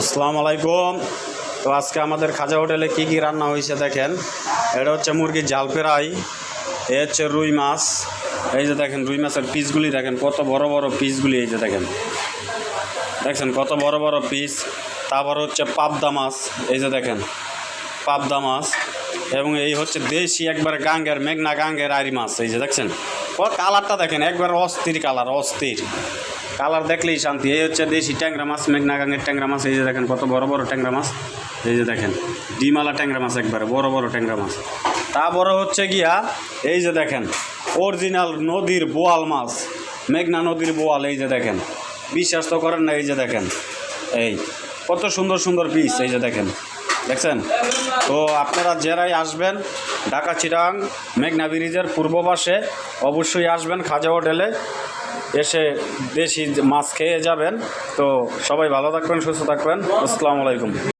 আসসালামু আলাইকুম। তো আজকে আমাদের খাজা হোটেলে কি কি রান্না হয়েছে দেখেন। এটা হচ্ছে মুরগির ঝাল ফ্রাই, এ হচ্ছে রুই মাছ। এই যে দেখেন রুই মাছের পিসগুলি দেখেন, কত বড় বড় পিসগুলি। এই যে দেখেন, দেখছেন কত বড় বড় পিস। তারপর হচ্ছে পাবদা মাছ, এই যে দেখেন পাবদা মাছ। এবং এই হচ্ছে দেশি একবার গাঙ্গের, মেঘনা গাঙ্গের আড়ি মাছ। এই যে দেখছেন কালারটা দেখেন, একবার অস্থির কালার, অস্থির কালার, দেখলেই শান্তি। এই হচ্ছে দেশি ট্যাংরা মাছ, মেঘনা গাঙ্গের ট্যাংরা মাছ। এই যে দেখেন কত বড় বড় ট্যাংরা মাছ। এই যে দেখেন ডিমালা ট্যাংরা মাছ, একবারে বড় বড় ট্যাংরা মাছ। তারপরে হচ্ছে গিয়া এই যে দেখেন অরিজিনাল নদীর বোয়াল মাছ, মেঘনা নদীর বোয়াল। এই যে দেখেন, বিশ্বাস তো করেন না। এই যে দেখেন এই কত সুন্দর সুন্দর পিস। এই যে দেখেন, দেখছেন। তো আপনারা যারাই আসবেন ঢাকা চিটাগাং মেঘনা ব্রিজের পূর্ব পাশে, অবশ্যই আসবেন খাজা হোটেলে, এসে দেশি মাছ খেয়ে যাবেন। তো সবাই ভালো থাকবেন, সুস্থ থাকবেন। আসসালামু আলাইকুম।